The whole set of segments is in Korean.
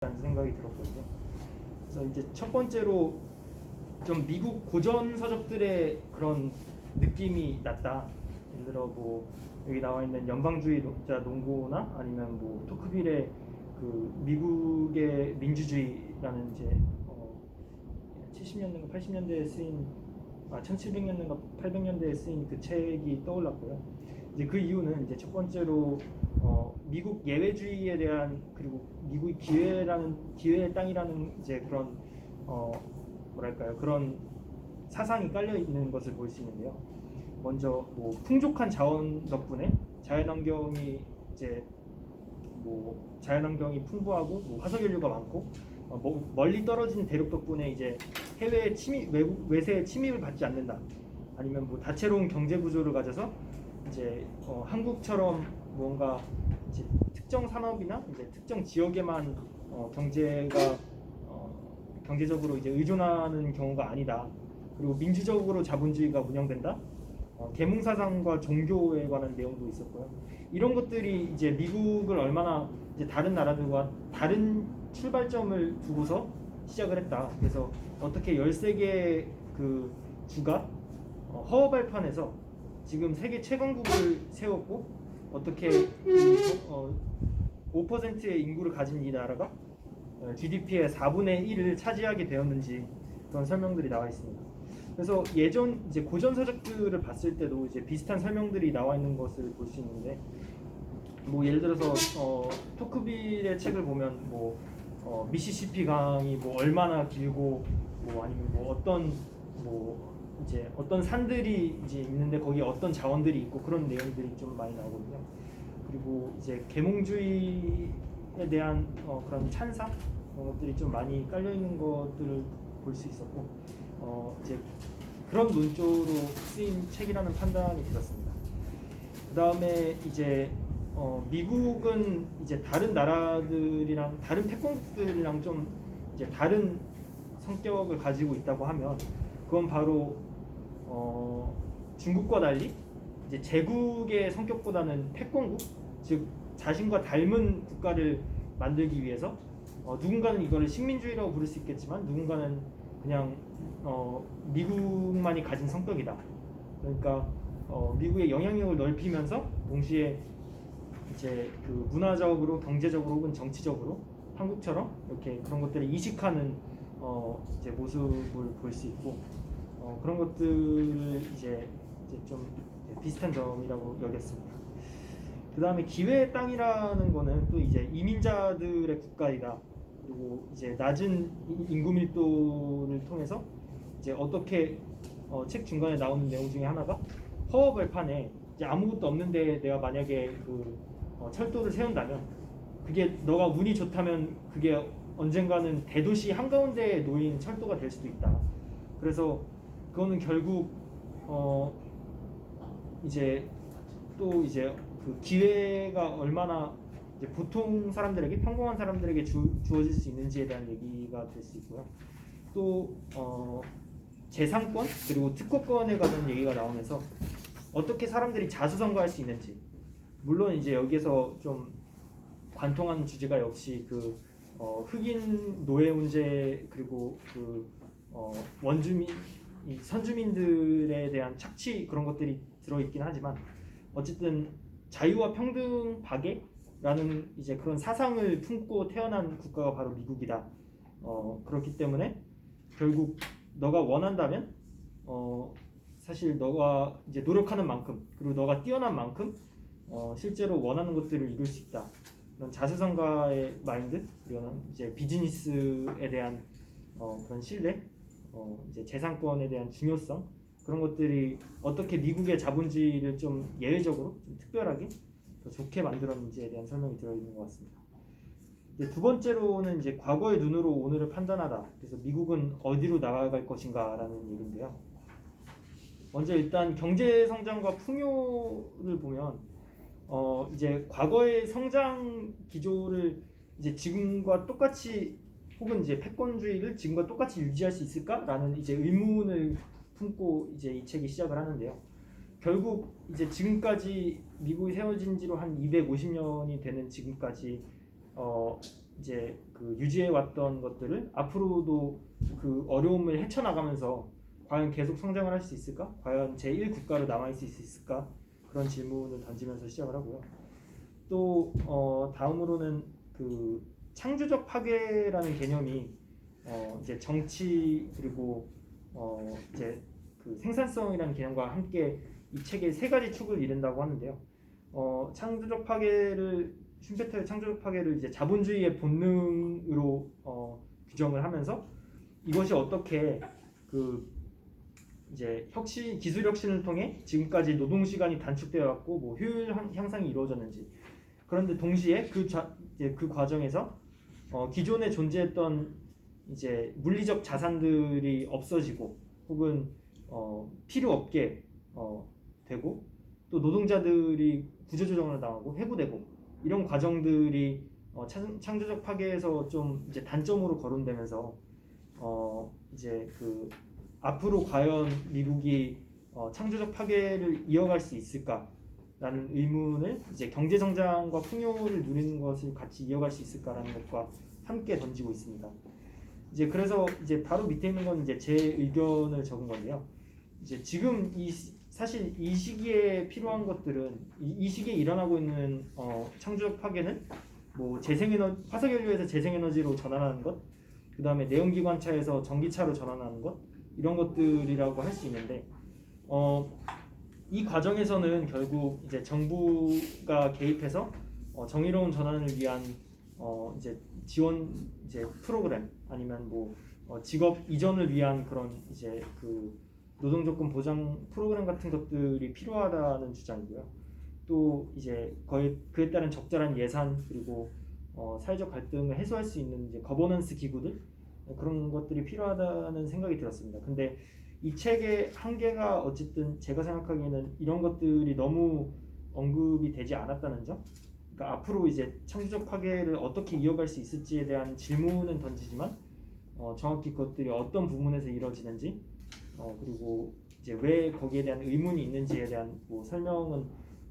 라는 생각이 들었거든요. 그래서 이제 첫 번째로 좀 미국 고전 서적들의 그런 느낌이 났다. 예를 들어 뭐 여기 나와 있는 연방주의자 농고나 아니면 뭐 토크빌의 그 미국의 민주주의라는 이제 70년대인가 80년대에 쓰인 1700년대인가 800년대에 쓰인 그 책이 떠올랐고요. 이제 그 이유는 이제 첫 번째로 미국 예외주의에 대한, 그리고 미국이 기회의 땅이라는 이제 그런 뭐랄까요, 그런 사상이 깔려 있는 것을 볼 수 있는데요. 먼저 뭐 풍족한 자원 덕분에 자연환경이 풍부하고 뭐 화석연료가 많고 멀리 떨어진 대륙 덕분에 이제 해외 외세의 침입을 받지 않는다. 아니면 뭐 다채로운 경제 구조를 가져서 이제 한국처럼 뭔가 이제 특정 산업이나 이제 특정 지역에만 경제적으로 이제 의존하는 경우가 아니다. 그리고 민주적으로 자본주의가 운영된다. 계몽사상과 종교에 관한 내용도 있었고요. 이런 것들이 이제 미국을 얼마나 이제 다른 나라들과 다른 출발점을 두고서 시작을 했다. 그래서 어떻게 13개 그 주가 허허 발판에서 지금 세계 최강국을 세웠고, 어떻게 5%의 인구를 가진 이 나라가 GDP의 4분의 1을 차지하게 되었는지, 그런 설명들이 나와 있습니다. 그래서 예전 이제 고전 서적들을 봤을 때도 이제 비슷한 설명들이 나와 있는 것을 볼 수 있는데, 뭐 예를 들어서 토크빌의 책을 보면 뭐 미시시피 강이 뭐 얼마나 길고, 뭐 아니면 뭐 어떤 산들이 이제 있는데 거기에 어떤 자원들이 있고, 그런 내용들이 좀 많이 나오거든요. 그리고 이제 계몽주의에 대한 그런 찬사 그런 것들이 좀 많이 깔려 있는 것들을 볼 수 있었고, 이제 그런 논조로 쓰인 책이라는 판단이 들었습니다. 그 다음에 이제 미국은 이제 다른 나라들이랑 다른 패권국들이랑 좀 이제 다른 성격을 가지고 있다고 하면, 그건 바로 중국과 달리 이제 제국의 성격보다는 패권국, 즉 자신과 닮은 국가를 만들기 위해서 누군가는 이거를 식민주의라고 부를 수 있겠지만, 누군가는 그냥 미국만이 가진 성격이다. 그러니까 미국의 영향력을 넓히면서 동시에 이제 그 문화적으로, 경제적으로 혹은 정치적으로 한국처럼 이렇게 그런 것들을 이식하는 이제 모습을 볼 수 있고, 그런 것들을 이제 좀 비슷한 점이라고 여겼습니다. 그 다음에 기회의 땅이라는 거는 또 이제 이민자들의 국가이다. 그리고 이제 낮은 인구 밀도를 통해서 이제 어떻게 책 중간에 나오는 내용 중에 하나가, 허허벌판에 이제 아무것도 없는데 내가 만약에 그 철도를 세운다면, 그게 너가 운이 좋다면 그게 언젠가는 대도시 한가운데에 놓인 철도가 될 수도 있다. 그래서 그거는 결국 이제 또 이제 그 기회가 얼마나 이제 보통 사람들에게, 평범한 사람들에게 주어질 수 있는지에 대한 얘기가 될 수 있고요. 또 재산권 그리고 특허권에 관한 얘기가 나오면서 어떻게 사람들이 자수성가할 수 있는지, 물론 이제 여기에서 좀 관통하는 주제가 역시 그 흑인 노예 문제, 그리고 그 선주민들에 대한 착취, 그런 것들이 들어있긴 하지만, 어쨌든 자유와 평등 박애라는 이제 그런 사상을 품고 태어난 국가가 바로 미국이다. 그렇기 때문에 결국 너가 원한다면 사실 너가 이제 노력하는 만큼, 그리고 너가 뛰어난 만큼 실제로 원하는 것들을 이룰 수 있다. 그런 자수성가의 마인드, 그리고 이제 비즈니스에 대한 그런 신뢰, 이제 재산권에 대한 중요성, 그런 것들이 어떻게 미국의 자본주의를 좀 예외적으로 좀 특별하게 더 좋게 만들었는지에 대한 설명이 들어있는 것 같습니다. 이제 두 번째로는 이제 과거의 눈으로 오늘을 판단하다. 그래서 미국은 어디로 나아갈 것인가라는 얘기인데요. 먼저 일단 경제 성장과 풍요를 보면 이제 과거의 성장 기조를 이제 지금과 똑같이, 혹은 이제 패권주의를 지금과 똑같이 유지할 수 있을까라는 이제 의문을 품고 이제 이 책이 시작을 하는데요. 결국 이제 지금까지 미국이 세워진 지로 한 250년이 되는 지금까지 이제 그 유지해 왔던 것들을 앞으로도 그 어려움을 헤쳐나가면서 과연 계속 성장을 할 수 있을까? 과연 제1 국가로 남아 있을 수 있을까? 그런 질문을 던지면서 시작을 하고요. 또 다음으로는 그 창조적 파괴라는 개념이 이제 정치 그리고 이제 그 생산성이라는 개념과 함께 이 책의 세 가지 축을 이룬다고 하는데요. 창조적 파괴를 슈페터의 창조적 파괴를 이제 자본주의의 본능으로 규정을 하면서 이것이 어떻게 그 이제 기술 혁신을 통해 지금까지 노동 시간이 단축되어 왔고 뭐 효율 향상이 이루어졌는지, 그런데 동시에 이제 그 과정에서 기존에 존재했던 이제 물리적 자산들이 없어지고 혹은 필요 없게 되고 또 노동자들이 구조조정을 당하고 해고되고 이런 과정들이 창조적 파괴에서 좀 이제 단점으로 거론되면서 이제 그 앞으로 과연 미국이 창조적 파괴를 이어갈 수 있을까라는 의문을 이제 경제 성장과 풍요를 누리는 것을 같이 이어갈 수 있을까라는 것과 함께 던지고 있습니다. 이제 그래서 이제 바로 밑에 있는 건 이제 제 의견을 적은 건데요. 이제 지금 사실 이 시기에 필요한 것들은 이 시기에 일어나고 있는 창조적 파괴는 뭐 화석연료에서 재생에너지로 전환하는 것, 그 다음에 내연기관차에서 전기차로 전환하는 것, 이런 것들이라고 할 수 있는데 이 과정에서는 결국 이제 정부가 개입해서 정의로운 전환을 위한 이제 지원 이제 프로그램 아니면 뭐 직업 이전을 위한 그런 이제 그 노동조건 보장 프로그램 같은 것들이 필요하다는 주장이고요. 또 이제 그에 따른 적절한 예산 그리고 사회적 갈등을 해소할 수 있는 이제 거버넌스 기구들, 그런 것들이 필요하다는 생각이 들었습니다. 근데 이 책의 한계가 어쨌든 제가 생각하기에는 이런 것들이 너무 언급이 되지 않았다는 점. 그러니까 앞으로 이제 창조적 파괴를 어떻게 이어갈 수 있을지에 대한 질문은 던지지만 정확히 그것들이 어떤 부분에서 이루어지는지 그리고 이제 왜 거기에 대한 의문이 있는지에 대한 뭐 설명은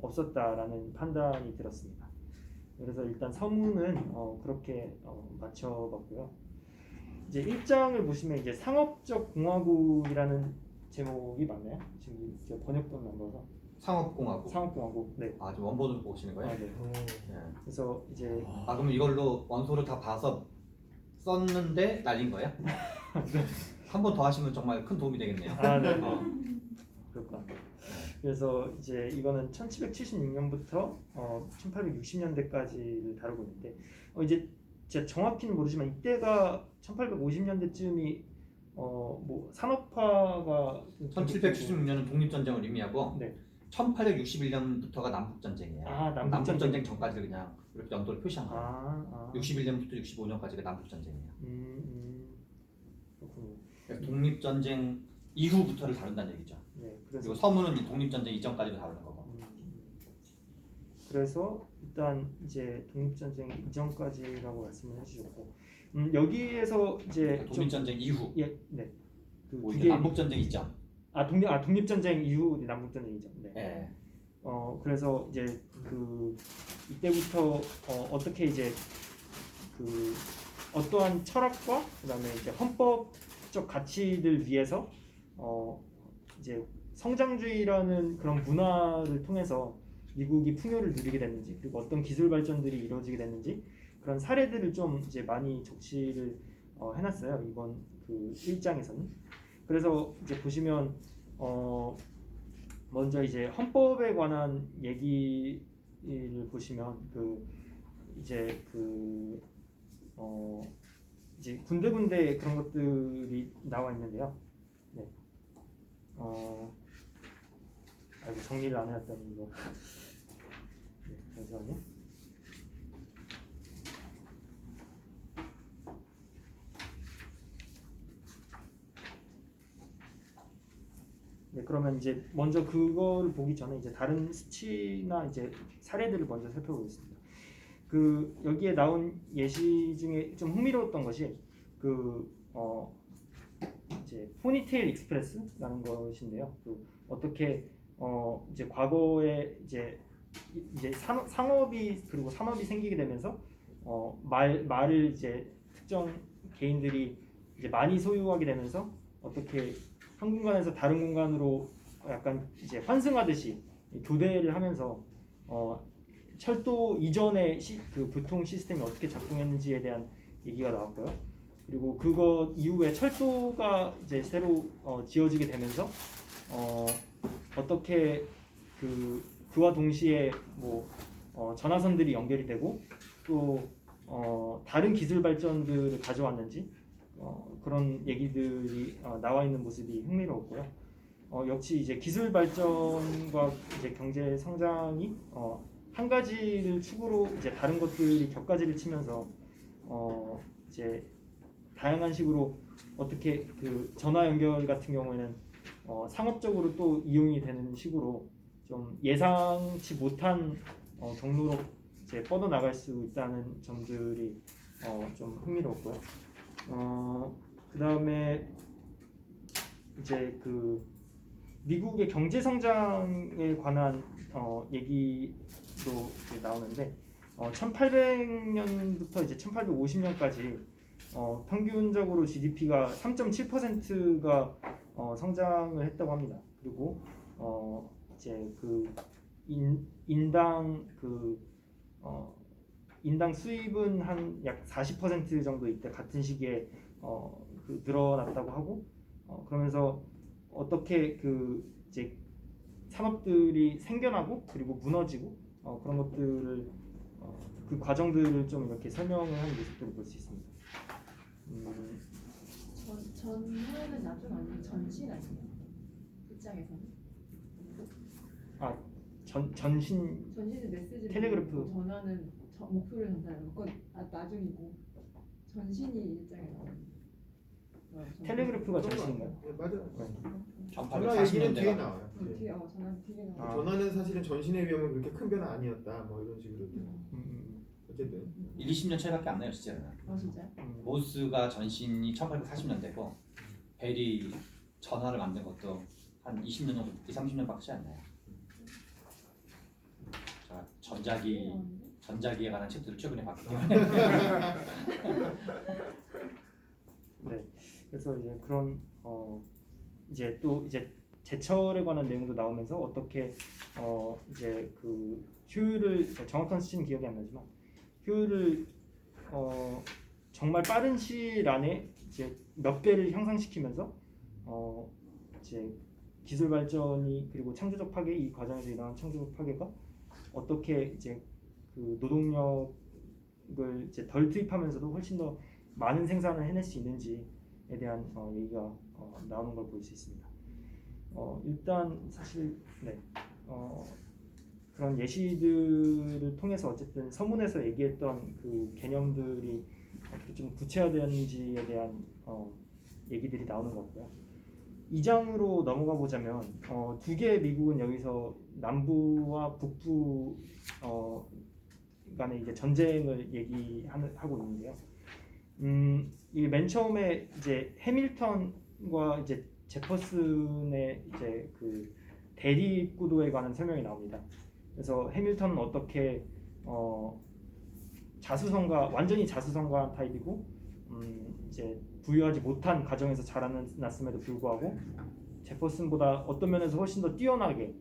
없었다라는 판단이 들었습니다. 그래서 일단 서문은 그렇게 맞춰봤고요. 이제 1장을 보시면 이제 상업적 공화국이라는 제목이 맞나요? 지금 번역본 넘버서 상업공화국. 상업공화국. 네. 아, 지금 원본을 보시는 거예요? 네. 네. 그래서 이제 그럼 이걸로 원소를 다 봐서 썼는데 날린 거예요? 한 번 더 하시면 정말 큰 도움이 되겠네요. 네. 그렇구나. 그래서 이제 이거는 1776년부터 1860년대까지를 다루고 있는데 이제 제가 정확히는 모르지만 이때가 1850년대쯤이 뭐 산업화가 1776년은 독립전쟁을 의미하고 네. 1861년부터가 남북전쟁이에요. 남북전쟁 전까지를 그냥 이렇게 연도를 표시한 거예요. 61년부터 65년까지가 남북전쟁이에요. 그렇군요. 그래서 독립전쟁 이후부터를 다룬다는 얘기죠. 네, 그리고 서문은 독립전쟁 이전까지도 다루는 거고. 그래서 일단 이제 독립전쟁 이전까지라고 말씀을 해주셨고 여기에서 이제 독립전쟁 이후. 예, 네. 뭐 이제 남북전쟁 이전. 독립전쟁 이후 남북전쟁 이전. 네. 네. 그래서 이제 그 이때부터 어떻게 이제 그 어떠한 철학과 그다음에 이제 헌법적 가치들 위해서 이제 성장주의라는 그런 문화를 통해서 미국이 풍요를 누리게 됐는지, 그리고 어떤 기술 발전들이 이루어지게 됐는지 그런 사례들을 좀 이제 많이 적시를 해놨어요, 이번 그 1장에서는. 그래서 이제 보시면 먼저 이제 헌법에 관한 얘기를 보시면 이제 군데군데 그런 것들이 나와 있는데요. 네. 정리를 안 해놨다니 이거. 네, 잠시만요. 네, 그러면 이제 먼저 그거를 보기 전에 이제 다른 수치나 이제 사례들을 먼저 살펴보겠습니다. 여기에 나온 예시 중에 좀 흥미로웠던 것이 이제 포니테일 익스프레스라는 것인데요. 어떻게 이제 과거에 이제 상업이 그리고 산업이 생기게 되면서 말을 이제 특정 개인들이 이제 많이 소유하게 되면서 어떻게 한 공간에서 다른 공간으로 약간 이제 환승하듯이 교대를 하면서 철도 이전의 그 교통 시스템이 어떻게 작동했는지에 대한 얘기가 나왔고요. 그리고 그거 이후에 철도가 이제 새로 지어지게 되면서 어떻게 그와 동시에 뭐 전화선들이 연결이 되고 또 다른 기술 발전들을 가져왔는지 그런 얘기들이 나와 있는 모습이 흥미로웠고요. 역시 이제 기술 발전과 이제 경제 성장이 한 가지를 축으로 이제 다른 것들이 격가지를 치면서 이제 다양한 식으로 어떻게 그 전화 연결 같은 경우에는 상업적으로 또 이용이 되는 식으로 좀 예상치 못한 경로로 이제 뻗어 나갈 수 있다는 점들이 좀 흥미로웠고요. 그 다음에 이제 그 미국의 경제 성장에 관한 얘기도 이제 나오는데 1800년부터 이제 1850년까지 평균적으로 GDP가 3.7%가 성장을 했다고 합니다. 그리고 이제 그 인당 수입은 한 약 40% 정도 이때 같은 시기에 늘어났다고 하고 그러면서 어떻게 그 이제 산업들이 생겨나고 그리고 무너지고 그런 것들을 그 과정들을 좀 이렇게 설명을 하는 모습들을 볼 수 있습니다. 전후는 나중 아니면 전신 아니에요? 입장에서는? 전신은 메시지를 텔레그래프. 보내고 전화는 목소리를 전달하는 건 나중이고 전신이 일장에 나오는 텔레그래프가 전신인가요? 네, 맞아요. 전화 얘기는 뒤에 1840년대가 나와요. 네. 뒤에 전화는 뒤에 나와. 전화는 사실은 전신에 비하면 그렇게 큰 변화 아니었다. 뭐 이런 식으로. 어쨌든 1, 20년 차이밖에 안 나요 실제로는. 진짜요? 모스가 전신이 1840년대고 벨이 전화를 만든 것도 한 20년 정도, 20, 30년밖에 안 나요. 자, 전자기에 관한 책들을 최근에 봤기 때문에. 네. 그래서 이제 그런 이제 또 이제 제철에 관한 내용도 나오면서 어떻게 이제 그 효율을 정확한 수치는 기억이 안 나지만 효율을 정말 빠른 시일 안에 이제 몇 배를 향상시키면서 이제 기술 발전이 그리고 창조적 파괴 이 과정에서 일어난 창조적 파괴가 어떻게 이제 그 노동력을 이제 덜 투입하면서도 훨씬 더 많은 생산을 해낼 수 있는지에 대한 얘기가 나오는 걸 볼 수 있습니다. 일단 사실 네, 그런 예시들을 통해서 어쨌든 서문에서 얘기했던 그 개념들이 어떻게 좀 구체화되었는지에 대한 얘기들이 나오는 것 같고요. 2장으로 넘어가 보자면 두 개의 미국은 여기서 남부와 북부 간의 이제 전쟁을 얘기하고 있는데요. 이 맨 처음에 이제 해밀턴과 이제 제퍼슨의 이제 그 대립 구도에 관한 설명이 나옵니다. 그래서 해밀턴은 어떻게 완전히 자수성가한 타입이고 이제 부유하지 못한 가정에서 자라났음에도 불구하고 제퍼슨보다 어떤 면에서 훨씬 더 뛰어나게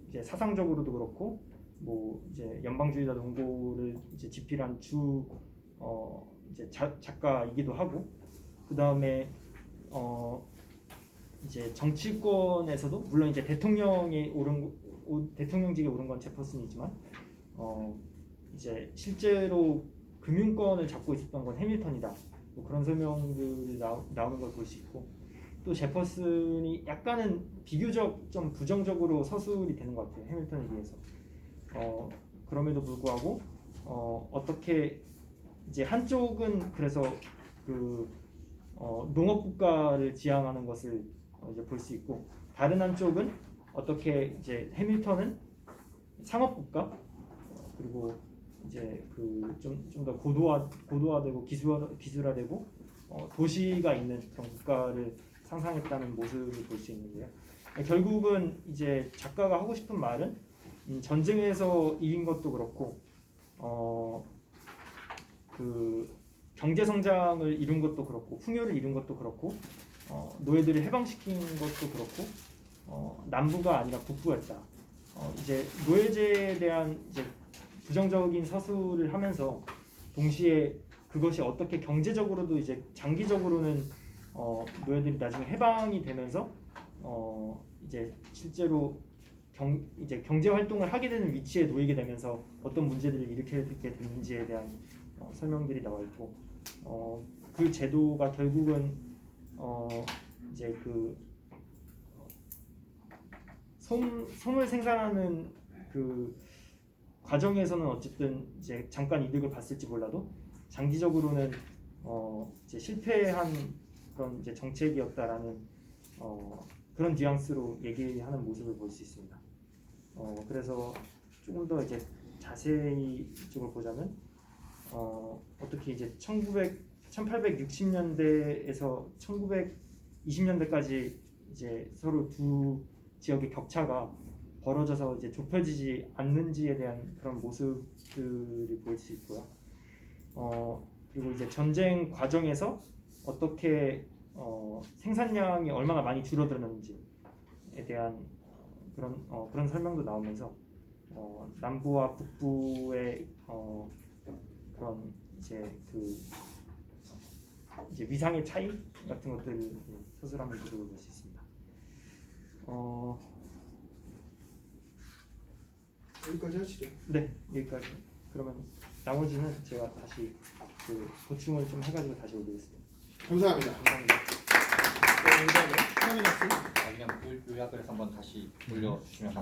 이제 사상적으로도 그렇고 뭐 이제 연방주의자 농고를 이제 집필한 이제 작가이기도 하고 그 다음에 이제 정치권에서도 물론 이제 대통령직에 오른 건 제퍼슨이지만 이제 실제로 금융권을 잡고 있었던 건 해밀턴이다. 뭐 그런 설명들이 나오는 걸 볼 수 있고 또 제퍼슨이 약간은 비교적 좀 부정적으로 서술이 되는 것 같아요. 해밀턴에 비해서. 그럼에도 불구하고 어떻게 이제 한쪽은 그래서 그 농업 국가를 지향하는 것을 이제 볼 수 있고 다른 한쪽은 어떻게 이제 해밀턴은 상업 국가 그리고 이제 그 좀 더 고도화되고 기술화되고 도시가 있는 그런 국가를 상상했다는 모습을 볼 수 있는데요. 결국은 이제 작가가 하고 싶은 말은 전쟁에서 이긴 것도 그렇고 그 경제 성장을 이룬 것도 그렇고 풍요를 이룬 것도 그렇고 노예들을 해방시킨 것도 그렇고 남부가 아니라 북부였다. 이제 노예제에 대한 이제 부정적인 서술을 하면서 동시에 그것이 어떻게 경제적으로도 이제 장기적으로는 노예들이 나중에 해방이 되면서 이제 실제로 이제 경제 활동을 하게 되는 위치에 놓이게 되면서 어떤 문제들을 일으키게 됐는지에 대한 설명들이 나와 있고 그 제도가 결국은 이제 그 솜을 생산하는 그 과정에서는 어쨌든 이제 잠깐 이득을 봤을지 몰라도 장기적으로는 이제 실패한 그런 이제 정책이었다라는 그런 뉘앙스로 얘기하는 모습을 볼 수 있습니다. 그래서 조금 더 이제 자세히 이쪽을 보자면 어떻게 이제 1860년대에서 1920년대까지 이제 서로 두 지역의 격차가 벌어져서 이제 좁혀지지 않는지에 대한 그런 모습들이 보일 수 있고요. 그리고 이제 전쟁 과정에서 어떻게 생산량이 얼마나 많이 줄어들었는지에 대한 그런 설명도 나오면서 남부와 북부의 그런 이제 이제 위상의 차이 같은 것들을 서술하는 모습을 볼 수 있습니다. 여기까지 하시죠. 네, 여기까지. 그러면 나머지는 제가 다시 그 보충을 좀 해가지고 다시 올리겠습니다. 감사합니다. 감사합니다. 그다음에 확인했습니다. 그냥 요약을 해서 한번 다시 올려주시면 감사합니다.